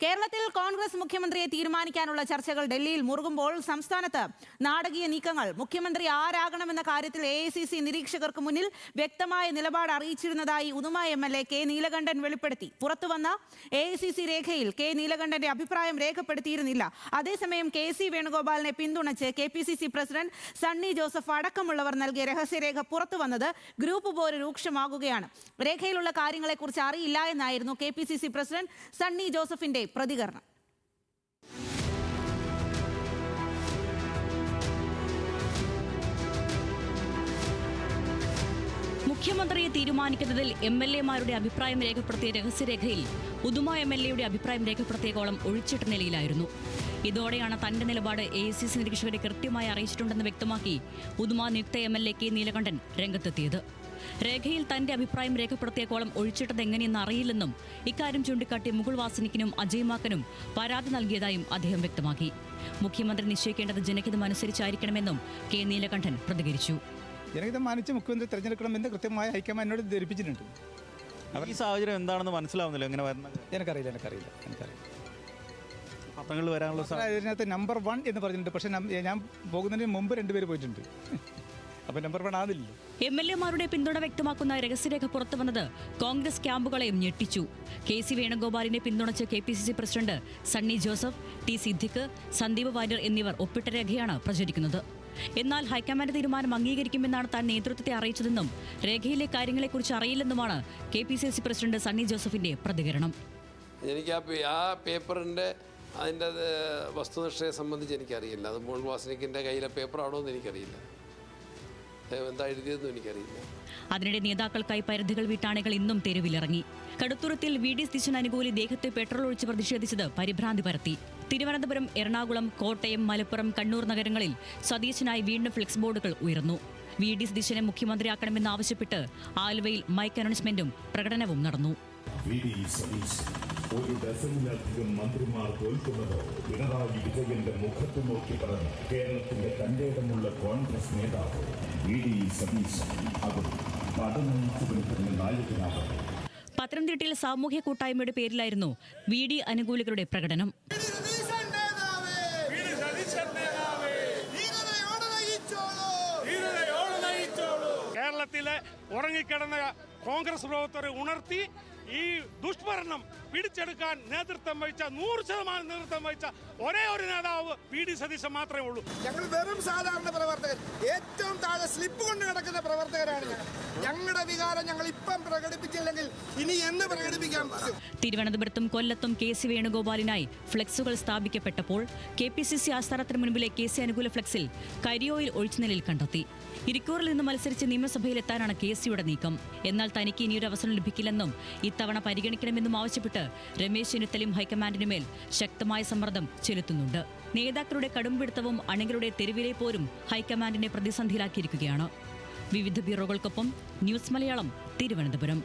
കേരളത്തിൽ കോൺഗ്രസ് മുഖ്യമന്ത്രിയെ തീരുമാനിക്കാനുള്ള ചർച്ചകൾ ഡൽഹിയിൽ മുറുകുമ്പോൾ സംസ്ഥാനത്ത് നാടകീയ നീക്കങ്ങൾ. മുഖ്യമന്ത്രി ആരാകണമെന്ന കാര്യത്തിൽ AICC നിരീക്ഷകർക്ക് മുന്നിൽ വ്യക്തമായ നിലപാട് അറിയിച്ചിരുന്നതായി ഉദുമ MLA കെ നീലകണ്ഠൻ വെളിപ്പെടുത്തി. പുറത്തുവന്ന AICC രേഖയിൽ കെ നീലകണ്ഠന്റെ അഭിപ്രായം രേഖപ്പെടുത്തിയിരുന്നില്ല. അതേസമയം KC വേണുഗോപാലിനെ പിന്തുണച്ച് KPCC പ്രസിഡന്റ് സണ്ണി ജോസഫ് അടക്കമുള്ളവർ നൽകിയ രഹസ്യരേഖ പുറത്തുവന്നത് ഗ്രൂപ്പ് പോര് രൂക്ഷമാകുകയാണ്. രേഖയിലുള്ള കാര്യങ്ങളെക്കുറിച്ച് അറിയില്ല എന്നായിരുന്നു KPCC പ്രസിഡന്റ് സണ്ണി ജോസഫിന്റെ പ്രതികരണം. മുഖ്യമന്ത്രിയെ തീരുമാനിക്കുന്നതിൽ MLA-മാരുടെ അഭിപ്രായം രേഖപ്പെടുത്തിയ രഹസ്യരേഖയിൽ ഉദുമ MLA-യുടെ അഭിപ്രായം രേഖപ്പെടുത്തിയ കോളം ഒഴിച്ചിട്ട നിലയിലായിരുന്നു. ഇതോടെയാണ് തന്റെ നിലപാട് AICC നിരീക്ഷകരെ കൃത്യമായി അറിയിച്ചിട്ടുണ്ടെന്ന് വ്യക്തമാക്കി ഉദുമ നിയുക്ത MLA കെ നീലകണ്ഠൻ രംഗത്തെത്തിയത്. രേഖയിൽ തന്റെ അഭിപ്രായം രേഖപ്പെടുത്തിയ കോളം ഒഴിച്ചിട്ടത് എങ്ങനെയെന്ന് അറിയില്ലെന്നും ഇക്കാര്യം ചൂണ്ടിക്കാട്ടി മുകുൾ വാസനിക്കിനും അജയ് മാക്കനും പരാതി നൽകിയതായും അദ്ദേഹം വ്യക്തമാക്കി. മുഖ്യമന്ത്രി നിശ്ചയിക്കേണ്ടത് ജനഹിതം അനുസരിച്ചായിരിക്കണമെന്നും കെ നീലകണ്ഠൻ പ്രതികരിച്ചു. ജനഹിതം മാനിച്ച് മുഖ്യമന്ത്രി തെരഞ്ഞെടുക്കണമെന്ന് കൃത്യമായി ഹൈക്കമാൻഡിനോട് ധരിപ്പിച്ചിട്ടുണ്ട്. ഈ സാഹചര്യം എന്താണെന്ന് മനസ്സിലാവുന്നില്ല. എങ്ങനെ വരുന്നത് എനിക്കറിയില്ല. പത്രങ്ങളിൽ വരാനുള്ള ഇതിനകത്ത് നമ്പർ 1 എന്ന് പറഞ്ഞിട്ടുണ്ട്. പക്ഷേ ഞാൻ പോകുന്നതിന് മുമ്പ് 2 പേര് പോയിട്ടുണ്ട്. അപ്പോൾ നമ്പർ 1 ആവില്ല. MLA-മാരുടെ പിന്തുണ വ്യക്തമാക്കുന്ന രഹസ്യരേഖ പുറത്തുവന്നത് കോൺഗ്രസ് ക്യാമ്പുകളെയും ഞെട്ടിച്ചു. KC വേണുഗോപാലിനെ പിന്തുണച്ച് KPCC president Sunny Joseph, T Siddique, Sandeep Warrier എന്നിവർ ഒപ്പിട്ട രേഖയാണ് പ്രചരിക്കുന്നത്. എന്നാൽ ഹൈക്കമാൻഡ് തീരുമാനം അംഗീകരിക്കുമെന്നാണ് താൻ നേതൃത്വത്തെ അറിയിച്ചതെന്നും രേഖയിലെ കാര്യങ്ങളെക്കുറിച്ച് അറിയില്ലെന്നുമാണ് KPCC പ്രസിഡന്റ് സണ്ണി ജോസഫിന്റെ പ്രതികരണം. എനിക്ക് ആ പേപ്പറിൻ്റെ അതിൻ്റെ വസ്തുനിഷ്ഠയെ സംബന്ധിച്ച് എനിക്കറിയില്ല. അത് മുകുൾ വാസനിക്കിൻ്റെ കയ്യിലെ പേപ്പറാണോ എന്ന് എനിക്കറിയില്ല. എന്താ എഴുതിയതെന്നും എനിക്കറിയില്ല. അതിനിടെ നേതാക്കൾക്കായി പരിധികൾ വീട്ടാണികൾ ഇന്നും തെരുവിലിറങ്ങി. കടുത്തുരുത്തിൽ VD സതീശൻ അനുകൂലി ദേഹത്തെ പെട്രോൾ ഒഴിച്ച് പ്രതിഷേധിച്ചത് പരിഭ്രാന്തി പരത്തി. തിരുവനന്തപുരം, എറണാകുളം, കോട്ടയം, മലപ്പുറം, കണ്ണൂർ നഗരങ്ങളിൽ സതീശനായി വീണ്ടും ഫ്ലെക്സ് ബോർഡുകൾ ഉയർന്നു. VD സതീശനെ മുഖ്യമന്ത്രിയാക്കണമെന്നാവശ്യപ്പെട്ട് ആലുവയിൽ മൈക്ക് അനൗൺസ്മെന്റും പ്രകടനവും നടന്നു. ഒരു ഡസനിലധികം മന്ത്രിമാർ തോൽക്കുന്നത് പിണറായി വിജയന്റെ മുഖത്ത് നോക്കി പറഞ്ഞ കേരളത്തിന്റെ തന്റേടമുള്ള കോൺഗ്രസ് നേതാവ് VD സതീശൻ അവർ പടനയിച്ചുകൊണ്ടിരുന്ന നായകനാകട്ടെ. പത്തനംതിട്ടയിൽ സാമൂഹ്യ കൂട്ടായ്മയുടെ പേരിലായിരുന്നു VD അനുകൂലികളുടെ പ്രകടനം. കേരളത്തിലെ ഉറങ്ങിക്കിടന്ന കോൺഗ്രസ് പ്രവർത്തകരെ ഉണർത്തി ഈ ദുഷ്ഭരണം പിടിച്ചെടുക്കാൻ നേതൃത്വം വഹിച്ച 100% നേതൃത്വം വഹിച്ച ഒരേ ഒരു നേതാവ് VD സതീശൻ മാത്രമേ ഉള്ളൂ. ഞങ്ങൾ വെറും സാധാരണ പ്രവർത്തകർ, ഏറ്റവും താഴെ സ്ലിപ്പ് കൊണ്ട് കിടക്കുന്ന പ്രവർത്തകരാണ്. ഞങ്ങളുടെ വികാരം ഞങ്ങൾ ഇപ്പം പ്രകടിപ്പിച്ചില്ലെങ്കിൽ ഇനി എന്ന് പ്രകടിപ്പിക്കാൻ പറ്റും? തിരുവനന്തപുരത്തും കൊല്ലത്തും KC വേണുഗോപാലിനായി ഫ്ലെക്സുകൾ സ്ഥാപിക്കപ്പെട്ടപ്പോൾ KPCC ആസ്ഥാനത്തിന് മുൻപിലെ KC അനുകൂല ഫ്ലെക്സിൽ കരിയോയിൽ ഒഴിച്ച നിലയിൽ കണ്ടെത്തി. ഇരിക്കൂറിൽ നിന്ന് മത്സരിച്ച് നിയമസഭയിലെത്താനാണ് KCയുടെ നീക്കം. എന്നാൽ തനിക്ക് ഇനിയൊരു അവസരം ലഭിക്കില്ലെന്നും ഇത്തവണ പരിഗണിക്കണമെന്നും ആവശ്യപ്പെട്ട് രമേശ് ചെന്നിത്തലയും ഹൈക്കമാൻഡിനുമേൽ ശക്തമായ സമ്മർദ്ദം ചെലുത്തുന്നുണ്ട്. നേതാക്കളുടെ കടുംപിടുത്തവും അണികളുടെ തെരുവിലെ പോരും ഹൈക്കമാൻഡിനെ പ്രതിസന്ധിയിലാക്കിയിരിക്കുകയാണ്. വിവിധ ബ്യൂറോകൾക്കൊപ്പം ന്യൂസ് മലയാളം, തിരുവനന്തപുരം.